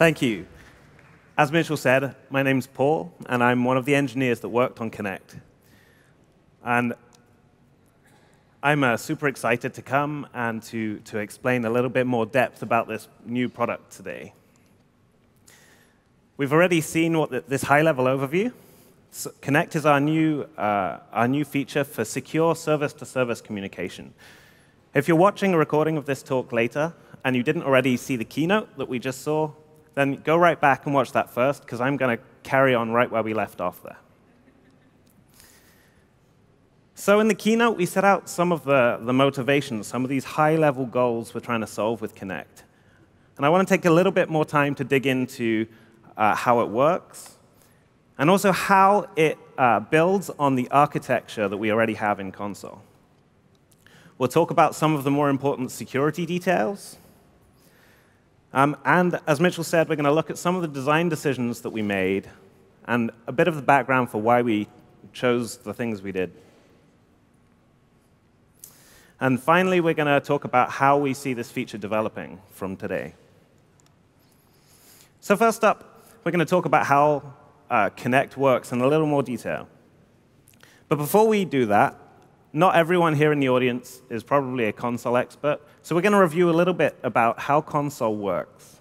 Thank you. As Mitchell said, my name's Paul, and I'm one of the engineers that worked on Connect. And I'm super excited to come and to explain a little bit more depth about this new product today. We've already seen this high-level overview. So Connect is our new feature for secure service-to-service communication. If you're watching a recording of this talk later and you didn't already see the keynote that we just saw, then go right back and watch that first, because I'm going to carry on right where we left off there. So in the keynote, we set out some of the motivations, some of these high-level goals we're trying to solve with Connect. And I want to take a little bit more time to dig into how it works, and also how it builds on the architecture that we already have in Consul. We'll talk about some of the more important security details. And as Mitchell said, we're going to look at some of the design decisions that we made and a bit of the background for why we chose the things we did. And finally, we're going to talk about how we see this feature developing from today. So first up, we're going to talk about how Connect works in a little more detail. But before we do that, not everyone here in the audience is probably a Consul expert, so we're going to review a little bit about how Consul works.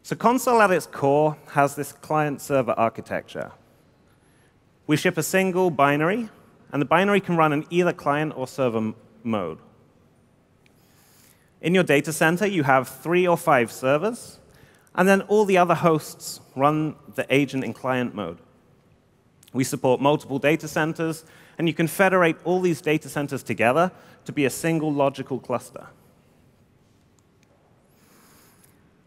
So Consul at its core has this client-server architecture. We ship a single binary, and the binary can run in either client or server mode. In your data center, you have 3 or 5 servers, and then all the other hosts run the agent in client mode. We support multiple data centers, and you can federate all these data centers together to be a single logical cluster.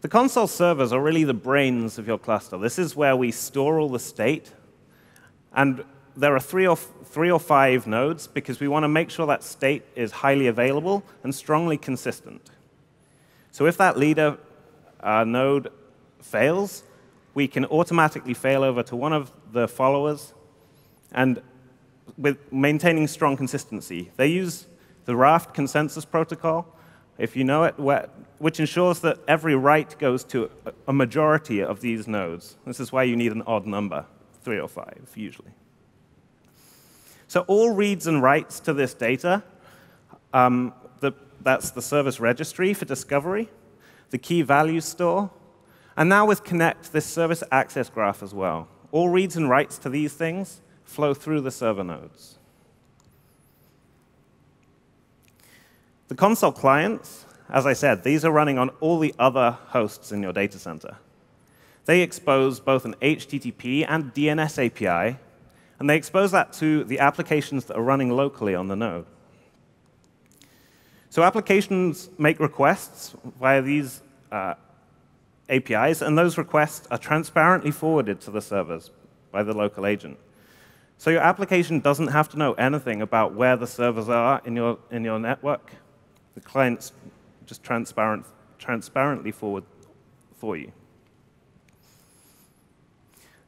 The Consul servers are really the brains of your cluster. This is where we store all the state, and there are 3 or 5 nodes because we want to make sure that state is highly available and strongly consistent. So if that leader node fails, we can automatically fail over to one of the followers, and with maintaining strong consistency. They use the Raft consensus protocol, if you know it, which ensures that every write goes to a majority of these nodes. This is why you need an odd number, 3 or 5, usually. So all reads and writes to this data, that's the service registry for discovery, the key value store, and now with Connect, this service access graph as well. All reads and writes to these things flow through the server nodes. The Consul Clients, as I said, these are running on all the other hosts in your data center. They expose both an HTTP and DNS API, and they expose that to the applications that are running locally on the node. So applications make requests via these APIs, and those requests are transparently forwarded to the servers by the local agent. So your application doesn't have to know anything about where the servers are in your network. The client's just transparently forward for you.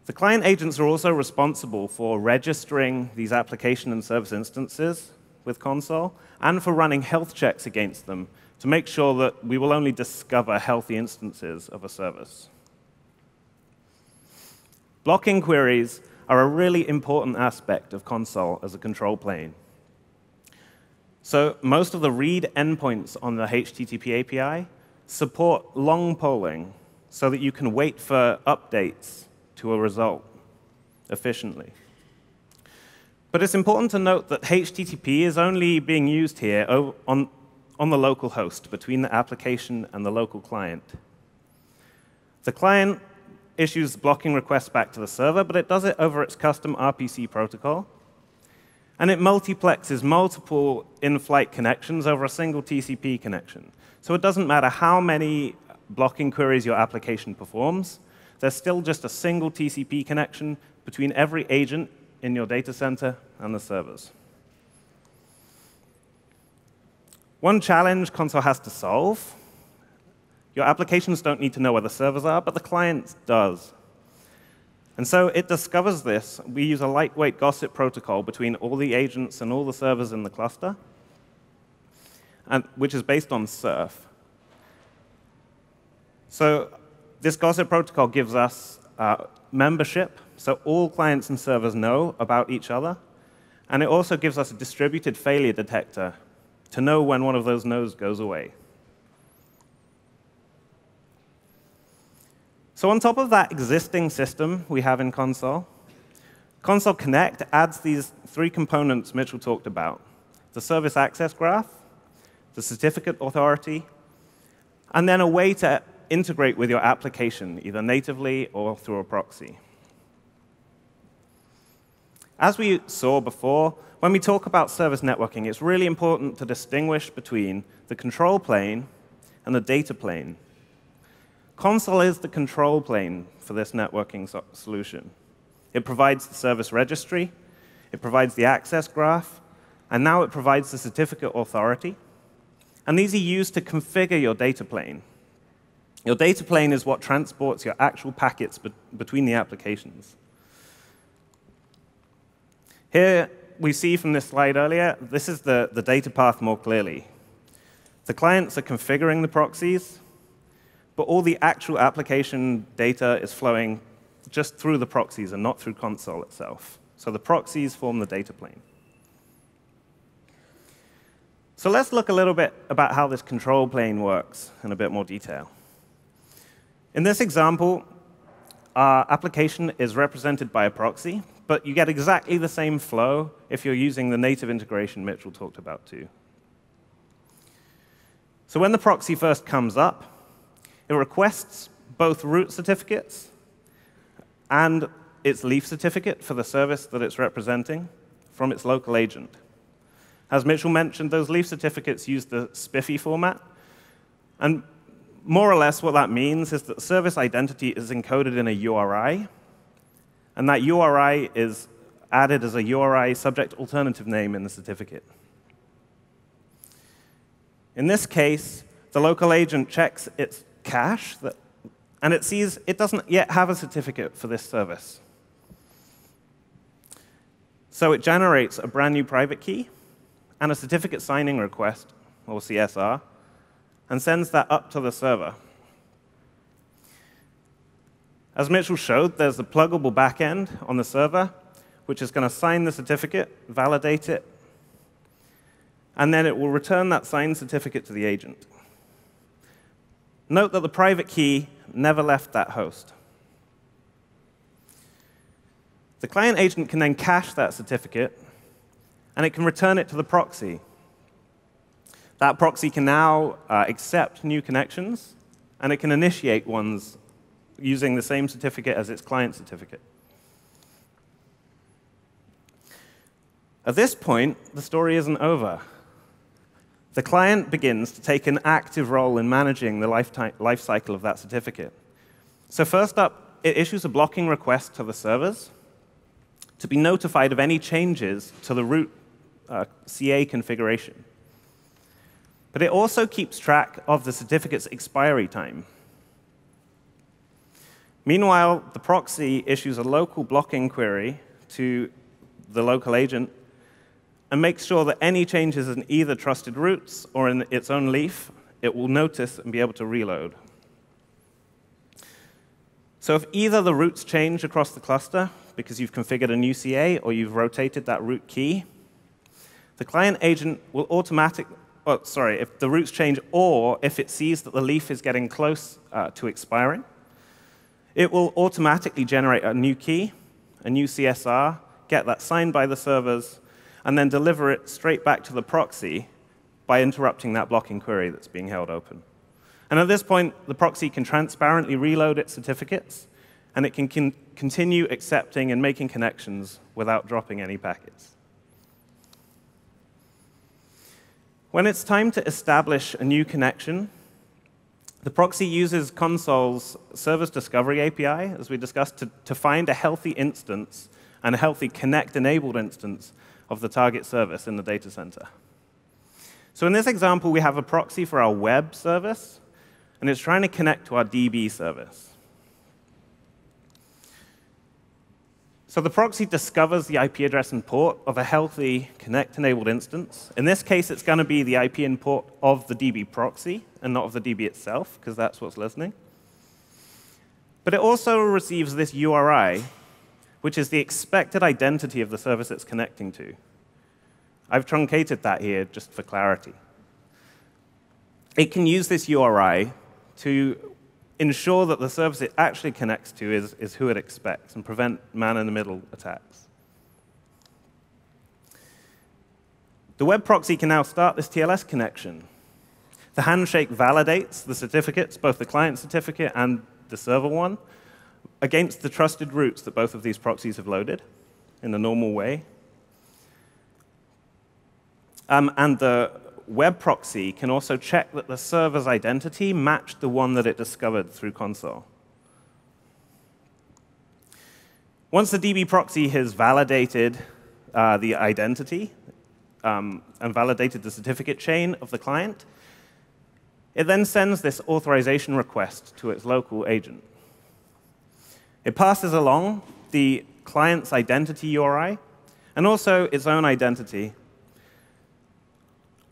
The client agents are also responsible for registering these application and service instances with Consul and for running health checks against them to make sure that we will only discover healthy instances of a service. Blocking queries are a really important aspect of Consul as a control plane. So most of the read endpoints on the HTTP API support long polling so that you can wait for updates to a result efficiently. But it's important to note that HTTP is only being used here on the local host between the application and the local client. The client issues blocking requests back to the server, but it does it over its custom RPC protocol. And it multiplexes multiple in-flight connections over a single TCP connection. So it doesn't matter how many blocking queries your application performs, there's still just a single TCP connection between every agent in your data center and the servers. One challenge Consul has to solve: your applications don't need to know where the servers are, but the client does. And so it discovers this. We use a lightweight gossip protocol between all the agents and all the servers in the cluster, which is based on surf. So this gossip protocol gives us membership, so all clients and servers know about each other. And it also gives us a distributed failure detector to know when one of those nodes goes away. So on top of that existing system we have in Consul, Consul Connect adds these three components Mitchell talked about: the service access graph, the certificate authority, and then a way to integrate with your application, either natively or through a proxy. As we saw before, when we talk about service networking, it's really important to distinguish between the control plane and the data plane. Consul is the control plane for this networking solution. It provides the service registry, it provides the access graph, and now it provides the certificate authority. And these are used to configure your data plane. Your data plane is what transports your actual packets between the applications. Here we see from this slide earlier, this is the data path more clearly. The clients are configuring the proxies, but all the actual application data is flowing just through the proxies and not through Consul itself. So the proxies form the data plane. So let's look a little bit about how this control plane works in a bit more detail. In this example, our application is represented by a proxy, but you get exactly the same flow if you're using the native integration Mitchell talked about too. So when the proxy first comes up, it requests both root certificates and its leaf certificate for the service that it's representing from its local agent. As Mitchell mentioned, those leaf certificates use the SPIFFE format. And more or less what that means is that the service identity is encoded in a URI, and that URI is added as a URI subject alternative name in the certificate. In this case, the local agent checks its cache, and it sees it doesn't yet have a certificate for this service. So it generates a brand new private key and a certificate signing request, or CSR, and sends that up to the server. As Mitchell showed, there's a pluggable backend on the server, which is going to sign the certificate, validate it, and then it will return that signed certificate to the agent. Note that the private key never left that host. The client agent can then cache that certificate, and it can return it to the proxy. That proxy can now accept new connections, and it can initiate ones using the same certificate as its client certificate. At this point, the story isn't over. The client begins to take an active role in managing the life cycle of that certificate. So first up, it issues a blocking request to the servers to be notified of any changes to the root CA configuration. But it also keeps track of the certificate's expiry time. Meanwhile, the proxy issues a local blocking query to the local agent and makes sure that any changes in either trusted routes or in its own leaf, it will notice and be able to reload. So if either the routes change across the cluster because you've configured a new CA or you've rotated that root key, the client agent will if the routes change or if it sees that the leaf is getting close to expiring, it will automatically generate a new key, a new CSR, get that signed by the servers, and then deliver it straight back to the proxy by interrupting that blocking query that's being held open. And at this point, the proxy can transparently reload its certificates, and it can continue accepting and making connections without dropping any packets. When it's time to establish a new connection, the proxy uses Consul's Service Discovery API, as we discussed, to find a healthy instance and a healthy connect-enabled instance of the target service in the data center. So in this example, we have a proxy for our web service, and it's trying to connect to our DB service. So the proxy discovers the IP address and port of a healthy connect-enabled instance. In this case, it's going to be the IP and port of the DB proxy and not of the DB itself, because that's what's listening. But it also receives this URI, which is the expected identity of the service it's connecting to. I've truncated that here just for clarity. It can use this URI to ensure that the service it actually connects to is who it expects and prevent man-in-the-middle attacks. The web proxy can now start this TLS connection. The handshake validates the certificates, both the client certificate and the server one, against the trusted routes that both of these proxies have loaded in the normal way. And the web proxy can also check that the server's identity matched the one that it discovered through Consul. Once the DB proxy has validated the identity and validated the certificate chain of the client, it then sends this authorization request to its local agent. It passes along the client's identity URI and also its own identity.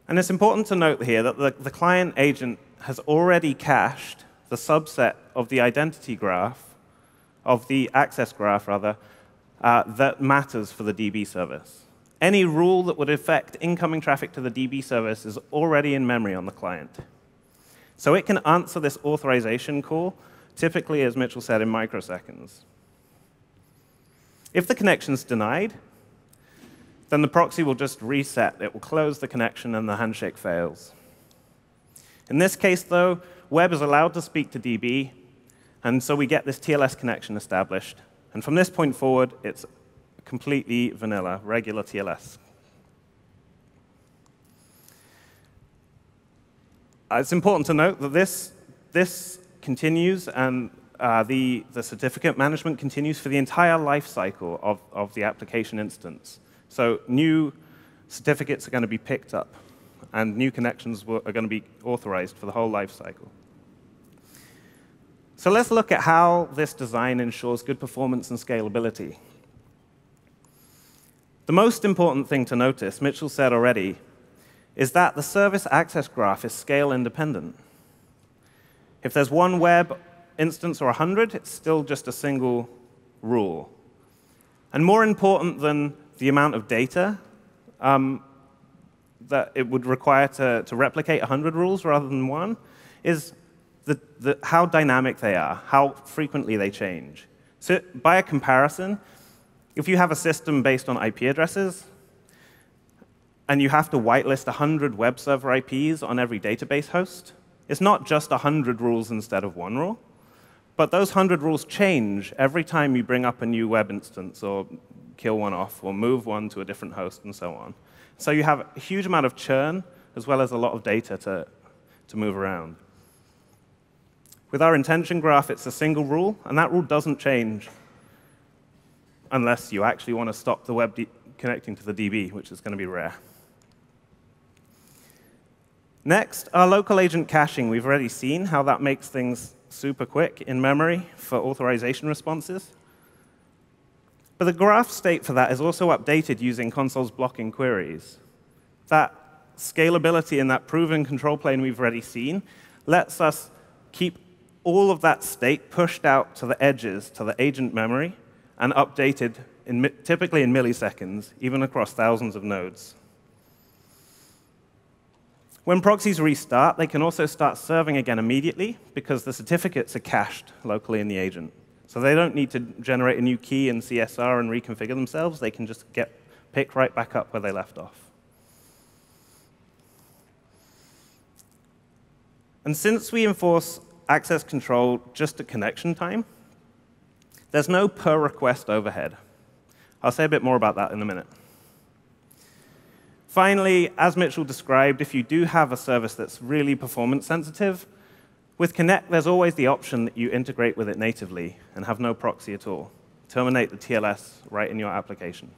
And it's important to note here that the client agent has already cached the subset of the identity graph, of the access graph, rather, that matters for the DB service. Any rule that would affect incoming traffic to the DB service is already in memory on the client. So it can answer this authorization call, typically, as Mitchell said, in microseconds. If the connection's denied, then the proxy will just reset. It will close the connection, and the handshake fails. In this case, though, web is allowed to speak to DB, and so we get this TLS connection established. And from this point forward, it's completely vanilla, regular TLS. It's important to note that this continues, and the certificate management continues for the entire life cycle of the application instance. So new certificates are going to be picked up, and new connections are going to be authorized for the whole life cycle. So let's look at how this design ensures good performance and scalability. The most important thing to notice, Mitchell said already, is that the service access graph is scale independent. If there's one web instance or 100, it's still just a single rule. And more important than the amount of data that it would require to replicate 100 rules rather than one is how dynamic they are, how frequently they change. So by a comparison, if you have a system based on IP addresses, and you have to whitelist 100 web server IPs on every database host, it's not just 100 rules instead of one rule, but those 100 rules change every time you bring up a new web instance or kill one off or move one to a different host and so on. So you have a huge amount of churn as well as a lot of data to move around. With our intention graph, it's a single rule, and that rule doesn't change unless you actually want to stop the web connecting to the DB, which is going to be rare. Next, our local agent caching. We've already seen how that makes things super quick in memory for authorization responses. But the graph state for that is also updated using Consul's blocking queries. That scalability in that proven control plane we've already seen lets us keep all of that state pushed out to the edges, to the agent memory, and updated typically in milliseconds, even across thousands of nodes. When proxies restart, they can also start serving again immediately because the certificates are cached locally in the agent. So they don't need to generate a new key in CSR and reconfigure themselves. They can just pick right back up where they left off. And since we enforce access control just at connection time, there's no per request overhead. I'll say a bit more about that in a minute. Finally, as Mitchell described, if you do have a service that's really performance sensitive, with Connect, there's always the option that you integrate with it natively and have no proxy at all. Terminate the TLS right in your application.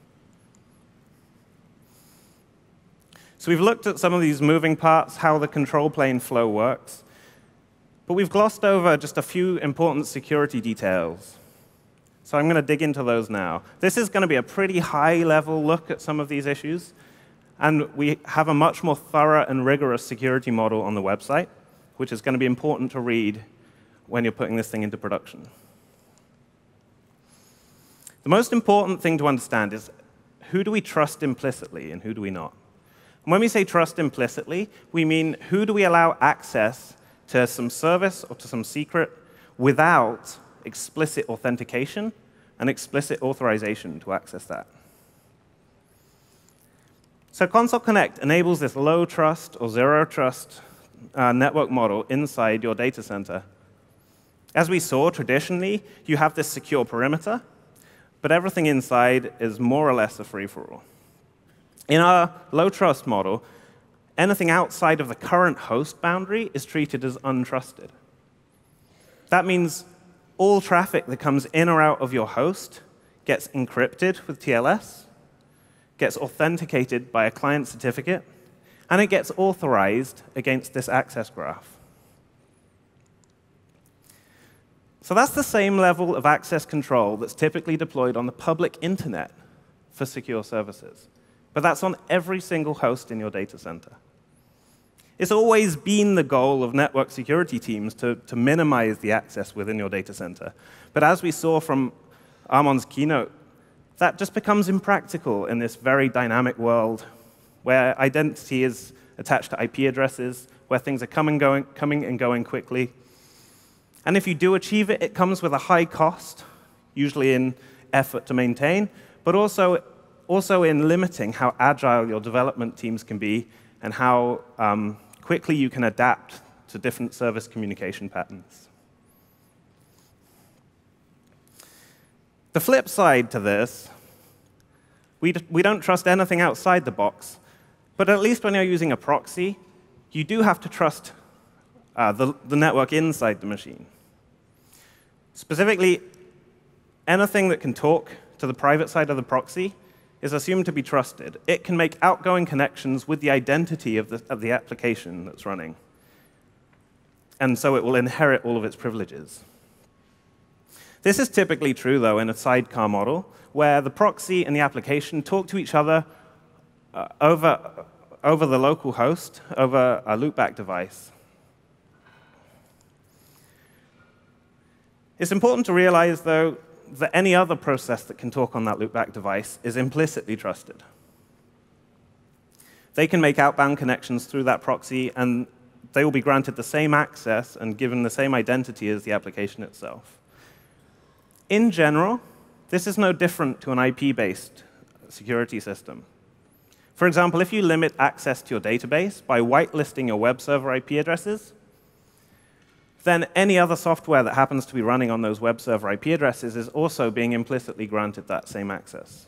So we've looked at some of these moving parts, how the control plane flow works, but we've glossed over just a few important security details. So I'm going to dig into those now. This is going to be a pretty high-level look at some of these issues. And we have a much more thorough and rigorous security model on the website, which is going to be important to read when you're putting this thing into production. The most important thing to understand is who do we trust implicitly and who do we not? And when we say trust implicitly, we mean who do we allow access to some service or to some secret without explicit authentication and explicit authorization to access that. So Consul Connect enables this low trust or zero trust network model inside your data center. As we saw, traditionally, you have this secure perimeter, but everything inside is more or less a free-for-all. In our low trust model, anything outside of the current host boundary is treated as untrusted. That means all traffic that comes in or out of your host gets encrypted with TLS, gets authenticated by a client certificate, and it gets authorized against this access graph. So that's the same level of access control that's typically deployed on the public internet for secure services. But that's on every single host in your data center. It's always been the goal of network security teams to minimize the access within your data center. But as we saw from Armon's keynote, that just becomes impractical in this very dynamic world where identity is attached to IP addresses, where things are coming and going quickly. And if you do achieve it, it comes with a high cost, usually in effort to maintain, but also in limiting how agile your development teams can be and how quickly you can adapt to different service communication patterns. The flip side to this, we don't trust anything outside the box, but at least when you're using a proxy, you do have to trust the network inside the machine. Specifically, anything that can talk to the private side of the proxy is assumed to be trusted. It can make outgoing connections with the identity of the application that's running. And so it will inherit all of its privileges. This is typically true, though, in a sidecar model, where the proxy and the application talk to each other over the local host, over a loopback device. It's important to realize, though, that any other process that can talk on that loopback device is implicitly trusted. They can make outbound connections through that proxy, and they will be granted the same access and given the same identity as the application itself. In general, this is no different to an IP-based security system. For example, if you limit access to your database by whitelisting your web server IP addresses, then any other software that happens to be running on those web server IP addresses is also being implicitly granted that same access.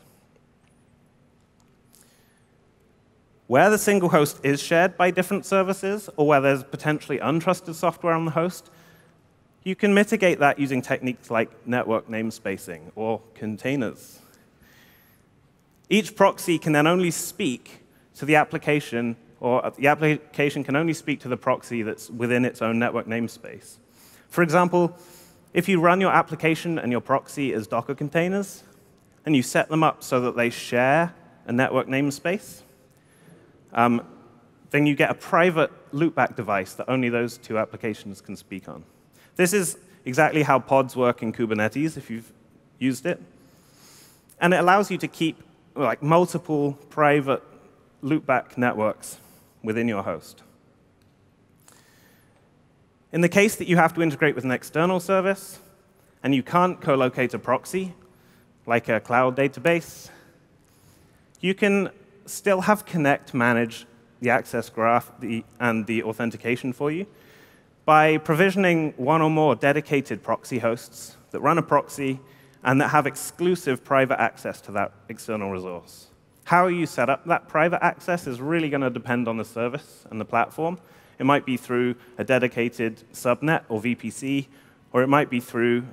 Where the single host is shared by different services, or where there's potentially untrusted software on the host, you can mitigate that using techniques like network namespacing or containers. Each proxy can then only speak to the application, or the application can only speak to the proxy that's within its own network namespace. For example, if you run your application and your proxy as Docker containers, and you set them up so that they share a network namespace, then you get a private loopback device that only those two applications can speak on. This is exactly how pods work in Kubernetes, if you've used it. And it allows you to keep multiple private loopback networks within your host. In the case that you have to integrate with an external service, and you can't co-locate a proxy, like a cloud database, you can still have Connect manage the access graph and the authentication for you by provisioning one or more dedicated proxy hosts that run a proxy and that have exclusive private access to that external resource. How you set up that private access is really going to depend on the service and the platform. It might be through a dedicated subnet or VPC, or it might be through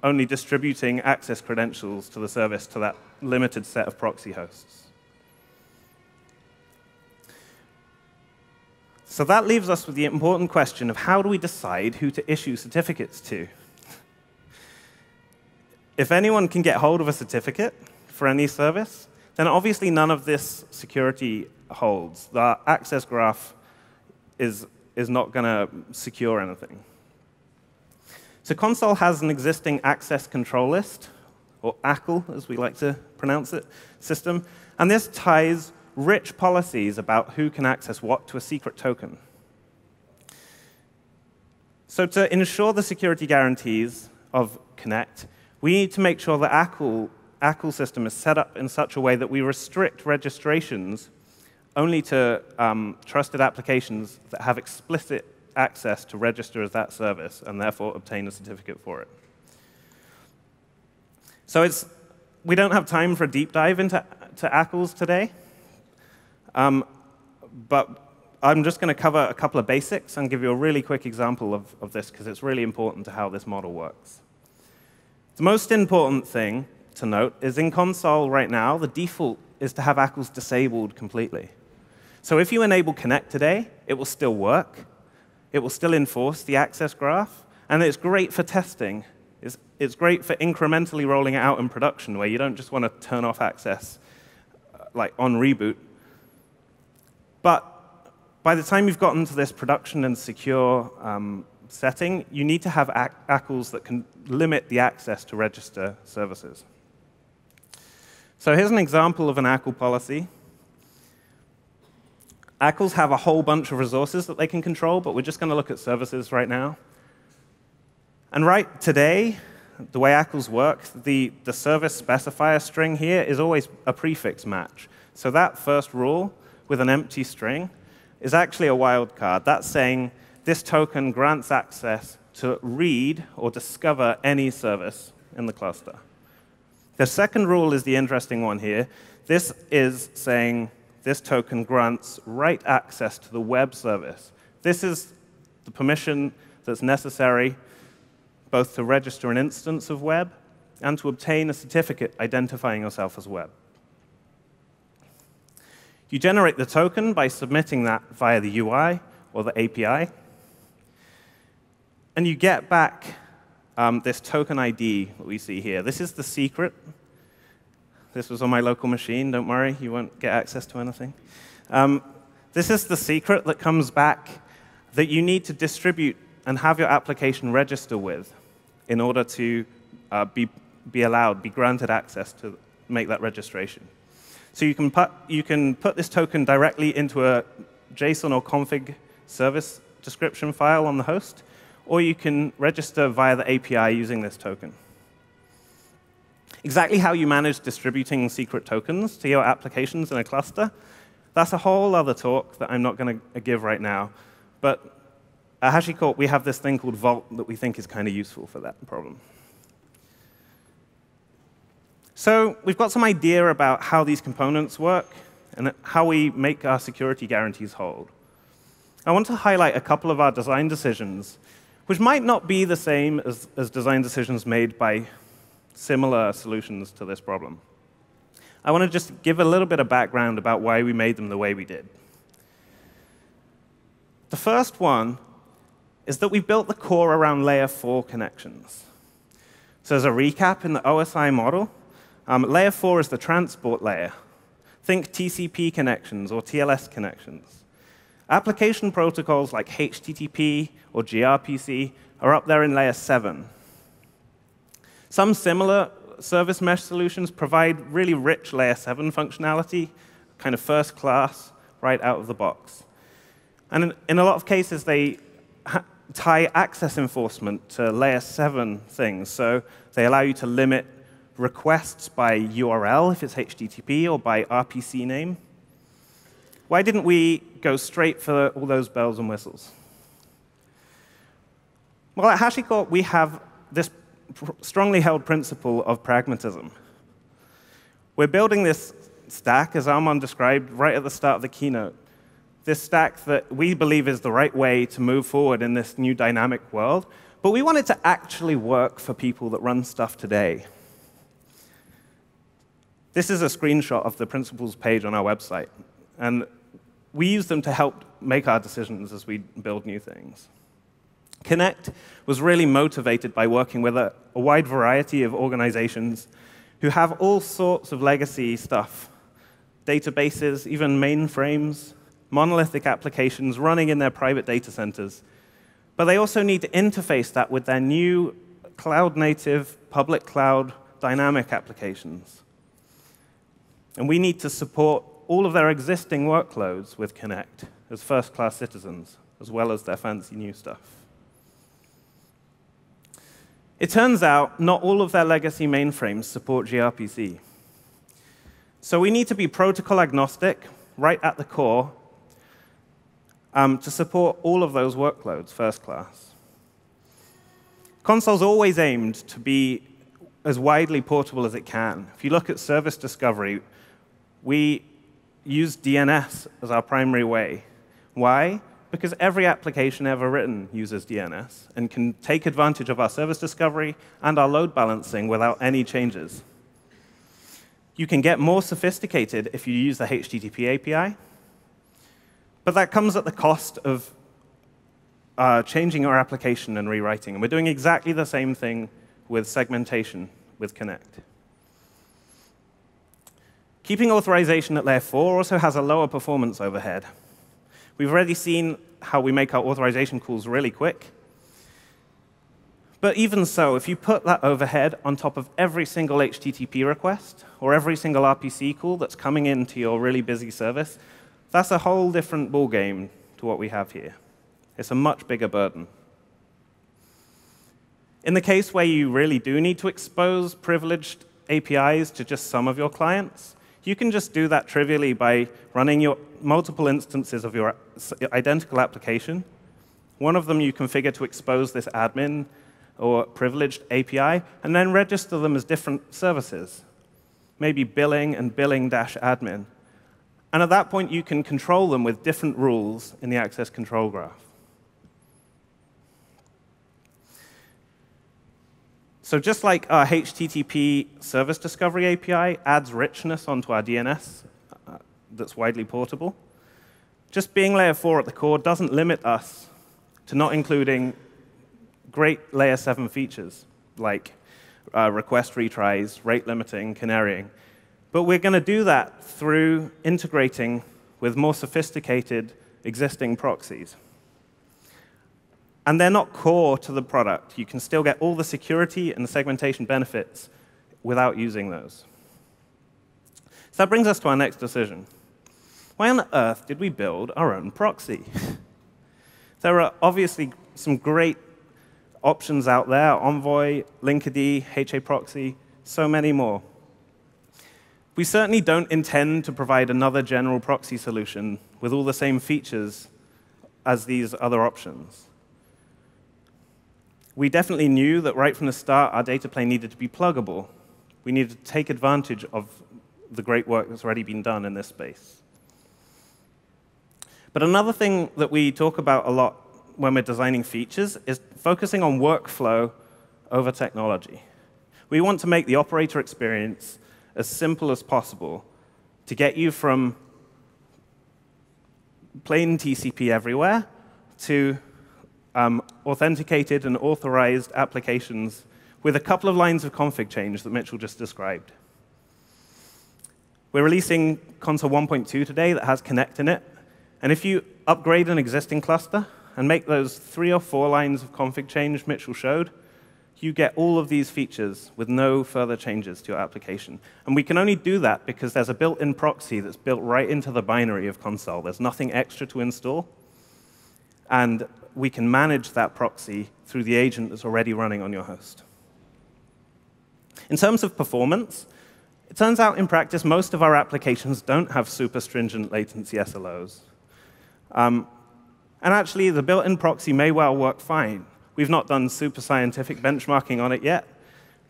only distributing access credentials to the service to that limited set of proxy hosts. So that leaves us with the important question of how do we decide who to issue certificates to? If anyone can get hold of a certificate for any service, then obviously none of this security holds. The access graph is not going to secure anything. So Consul has an existing access control list or ACL, as we like to pronounce it, system. And this ties rich policies about who can access what to a secret token. So to ensure the security guarantees of Connect, we need to make sure the ACL system is set up in such a way that we restrict registrations only to trusted applications that have explicit access to register as that service and therefore obtain a certificate for it. So we don't have time for a deep dive into ACLs today, but I'm just going to cover a couple of basics and give you a really quick example of this because it's really important to how this model works. The most important thing to note is in Consul right now, the default is to have ACLs disabled completely. So if you enable Connect today, it will still work. It will still enforce the access graph. And it's great for testing. It's great for incrementally rolling it out in production, where you don't just want to turn off access like on reboot. But by the time you've gotten to this production and secure setting, you need to have ACLs that can limit the access to register services. So here's an example of an ACL policy. ACLs have a whole bunch of resources that they can control, but we're just going to look at services right now. And right today, the way ACLs work, the service specifier string here is always a prefix match. So that first rule with an empty string is actually a wildcard. That's saying this token grants access to read or discover any service in the cluster. The second rule is the interesting one here. This is saying this token grants write access to the web service. This is the permission that's necessary both to register an instance of web and to obtain a certificate identifying yourself as web. You generate the token by submitting that via the UI or the API. And you get back this token ID that we see here. This is the secret. This was on my local machine. Don't worry, you won't get access to anything. This is the secret that comes back that you need to distribute and have your application register with in order to be granted access to make that registration. So you can put this token directly into a JSON or config service description file on the host, or you can register via the API using this token. Exactly how you manage distributing secret tokens to your applications in a cluster, that's a whole other talk that I'm not going to give right now. But at HashiCorp, we have this thing called Vault that we think is kind of useful for that problem. So we've got some idea about how these components work and how we make our security guarantees hold. I want to highlight a couple of our design decisions, which might not be the same as design decisions made by similar solutions to this problem. I want to just give a little bit of background about why we made them the way we did. The first one is that we built the core around layer 4 connections. So as a recap, in the OSI model, layer 4 is the transport layer. Think TCP connections or TLS connections. Application protocols like HTTP or gRPC are up there in layer 7. Some similar service mesh solutions provide really rich layer 7 functionality, kind of first class, right out of the box. And in a lot of cases, they tie access enforcement to layer 7 things. So they allow you to limit requests by URL, if it's HTTP, or by RPC name. Why didn't we go straight for all those bells and whistles? Well, at HashiCorp, we have this strongly held principle of pragmatism. We're building this stack, as Armand described right at the start of the keynote, this stack that we believe is the right way to move forward in this new dynamic world, but we want it to actually work for people that run stuff today. This is a screenshot of the principles page on our website, and we use them to help make our decisions as we build new things. Connect was really motivated by working with a wide variety of organizations who have all sorts of legacy stuff, databases, even mainframes, monolithic applications running in their private data centers. But they also need to interface that with their new cloud-native public cloud dynamic applications. And we need to support all of their existing workloads with Connect as first-class citizens, as well as their fancy new stuff. It turns out not all of their legacy mainframes support gRPC. So we need to be protocol agnostic right at the core to support all of those workloads first class. Consul's always aimed to be as widely portable as it can. If you look at service discovery, we use DNS as our primary way. Why? Because every application ever written uses DNS and can take advantage of our service discovery and our load balancing without any changes. You can get more sophisticated if you use the HTTP API, but that comes at the cost of changing our application and rewriting. And we're doing exactly the same thing with segmentation with Connect. Keeping authorization at layer 4 also has a lower performance overhead. We've already seen how we make our authorization calls really quick. But even so, if you put that overhead on top of every single HTTP request or every single RPC call that's coming into your really busy service, that's a whole different ballgame to what we have here. It's a much bigger burden. In the case where you really do need to expose privileged APIs to just some of your clients, you can just do that trivially by running your multiple instances of your identical application. One of them you configure to expose this admin or privileged API, and then register them as different services, maybe billing and billing-admin. And at that point, you can control them with different rules in the access control graph. So just like our HTTP service discovery API adds richness onto our DNS that's widely portable, just being layer 4 at the core doesn't limit us to not including great layer 7 features like request retries, rate limiting, canarying. But we're going to do that through integrating with more sophisticated existing proxies. And they're not core to the product. You can still get all the security and the segmentation benefits without using those. So that brings us to our next decision. Why on earth did we build our own proxy? There are obviously some great options out there, Envoy, Linkerd, HAProxy, so many more. We certainly don't intend to provide another general proxy solution with all the same features as these other options. We definitely knew that right from the start, our data plane needed to be pluggable. We needed to take advantage of the great work that's already been done in this space. But another thing that we talk about a lot when we're designing features is focusing on workflow over technology. We want to make the operator experience as simple as possible to get you from plain TCP everywhere to authenticated and authorized applications with a couple of lines of config change that Mitchell just described. We're releasing Consul 1.2 today that has Connect in it. And if you upgrade an existing cluster and make those 3 or 4 lines of config change Mitchell showed, you get all of these features with no further changes to your application. And we can only do that because there's a built-in proxy that's built right into the binary of Consul. There's nothing extra to install. And we can manage that proxy through the agent that's already running on your host. In terms of performance, it turns out in practice most of our applications don't have super stringent latency SLOs. And actually, the built-in proxy may well work fine. We've not done super scientific benchmarking on it yet.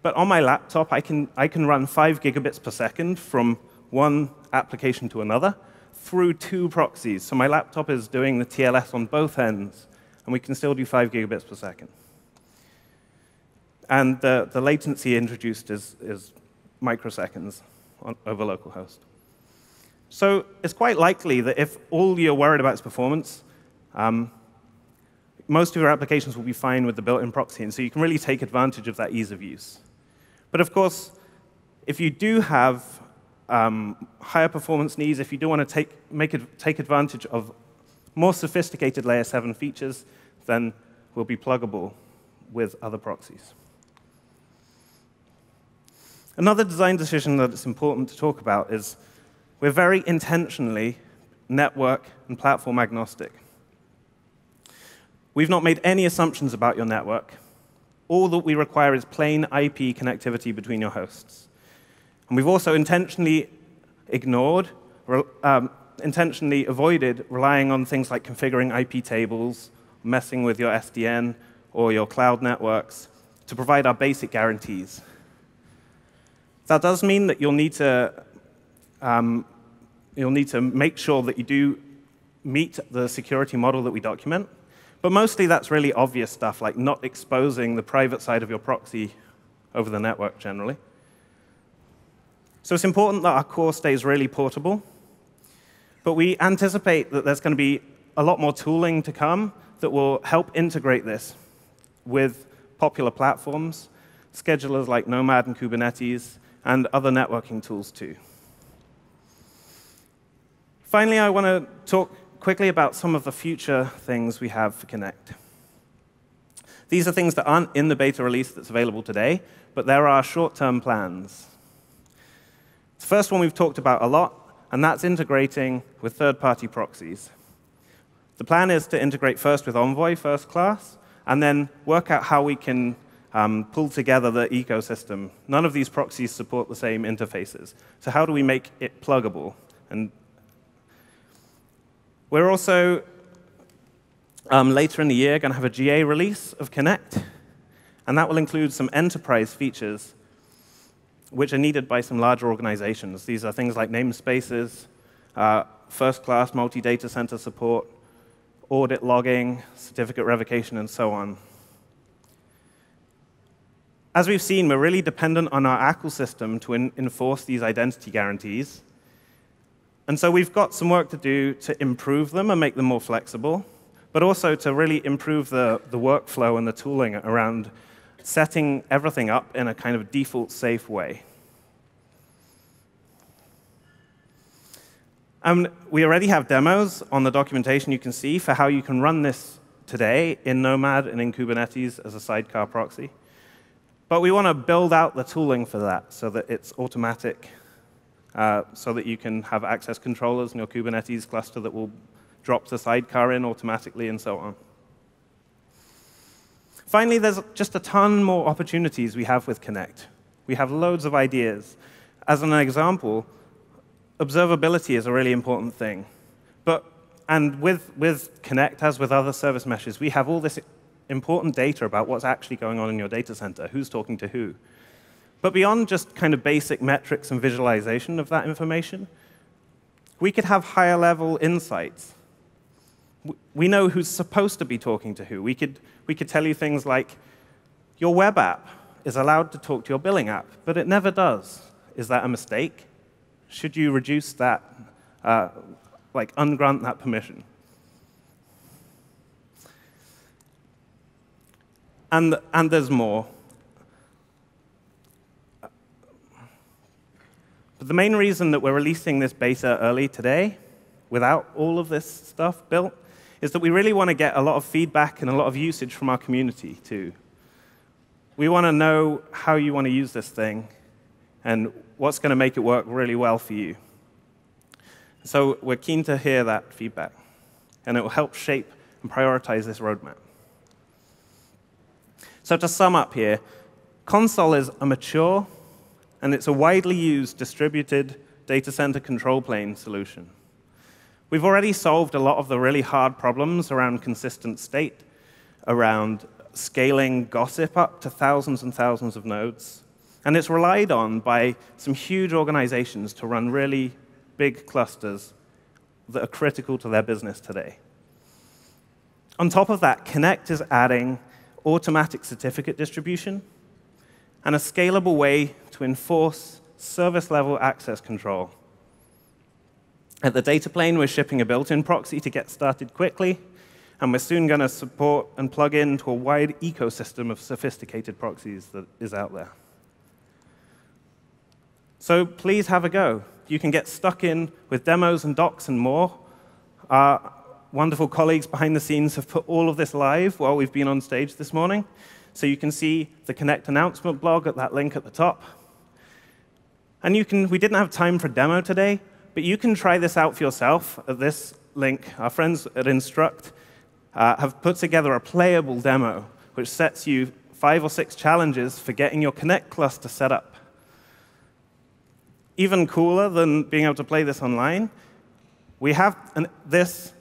But on my laptop, I can run 5 gigabits per second from one application to another through 2 proxies. So my laptop is doing the TLS on both ends. And we can still do 5 gigabits per second. And the latency introduced is microseconds over localhost. So it's quite likely that if all you're worried about is performance, most of your applications will be fine with the built-in proxy. And so you can really take advantage of that ease of use. But of course, if you do have higher performance needs, if you do want to take advantage of more sophisticated layer 7 features, then will be pluggable with other proxies. Another design decision that it's important to talk about is we're very intentionally network and platform agnostic. We've not made any assumptions about your network. All that we require is plain IP connectivity between your hosts. And we've also intentionally avoided relying on things like configuring IP tables, messing with your SDN or your cloud networks to provide our basic guarantees. That does mean that you'll need to make sure that you do meet the security model that we document. But mostly that's really obvious stuff, like not exposing the private side of your proxy over the network generally. So it's important that our core stays really portable. But we anticipate that there's going to be a lot more tooling to come that will help integrate this with popular platforms, schedulers like Nomad and Kubernetes, and other networking tools too. Finally, I want to talk quickly about some of the future things we have for Connect. These are things that aren't in the beta release that's available today, but there are short-term plans. The first one we've talked about a lot, and that's integrating with third-party proxies. The plan is to integrate first with Envoy first class, and then work out how we can pull together the ecosystem. None of these proxies support the same interfaces. So how do we make it pluggable? And we're also, later in the year, going to have a GA release of Connect, and that will include some enterprise features which are needed by some larger organizations. These are things like namespaces, first-class multi-data center support, audit logging, certificate revocation, and so on. As we've seen, we're really dependent on our ACL system to enforce these identity guarantees. And so we've got some work to do to improve them and make them more flexible, but also to really improve the workflow and the tooling around setting everything up in a kind of default safe way. We already have demos on the documentation you can see for how you can run this today in Nomad and in Kubernetes as a sidecar proxy. But we want to build out the tooling for that so that it's automatic, so that you can have access controllers in your Kubernetes cluster that will drop the sidecar in automatically and so on. Finally, there's just a ton more opportunities we have with Connect. We have loads of ideas. As an example, observability is a really important thing. And with Connect, as with other service meshes, we have all this important data about what's actually going on in your data center, who's talking to who. But beyond just kind of basic metrics and visualization of that information, we could have higher-level insights. We know who's supposed to be talking to who. We could tell you things like, your web app is allowed to talk to your billing app, but it never does. Is that a mistake? Should you reduce that, like ungrant that permission? And there's more. But the main reason that we're releasing this beta early today, without all of this stuff built, is that we really want to get a lot of feedback and a lot of usage from our community, too. We want to know how you want to use this thing and what's going to make it work really well for you. So we're keen to hear that feedback, and it will help shape and prioritize this roadmap. So to sum up here, Consul is a mature, and it's a widely used distributed data center control plane solution. We've already solved a lot of the really hard problems around consistent state, around scaling gossip up to thousands and thousands of nodes. And it's relied on by some huge organizations to run really big clusters that are critical to their business today. On top of that, Connect is adding automatic certificate distribution and a scalable way to enforce service-level access control. At the data plane, we're shipping a built-in proxy to get started quickly, and we're soon going to support and plug into a wide ecosystem of sophisticated proxies that is out there. So please have a go. You can get stuck in with demos and docs and more. Our wonderful colleagues behind the scenes have put all of this live while we've been on stage this morning. So you can see the Connect announcement blog at that link at the top. And we didn't have time for demo today, but you can try this out for yourself at this link. Our friends at Instruct have put together a playable demo, which sets you 5 or 6 challenges for getting your Connect cluster set up. Even cooler than being able to play this online, we have this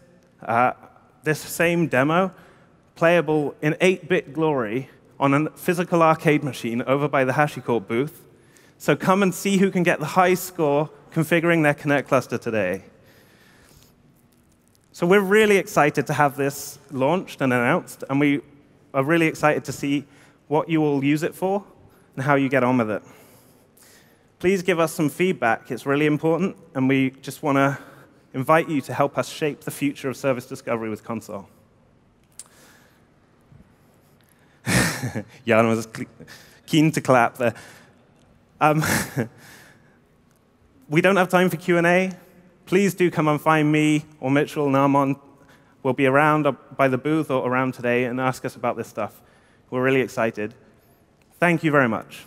same demo playable in 8-bit glory on a physical arcade machine over by the HashiCorp booth. So come and see who can get the high score configuring their Connect cluster today. So we're really excited to have this launched and announced, and we are really excited to see what you will use it for and how you get on with it. Please give us some feedback. It's really important, and we just want to invite you to help us shape the future of service discovery with Consul. Jan was keen to clap there. We don't have time for Q&A. Please do come and find me or Mitchell and Armand. We'll be around by the booth or around today and ask us about this stuff. We're really excited. Thank you very much.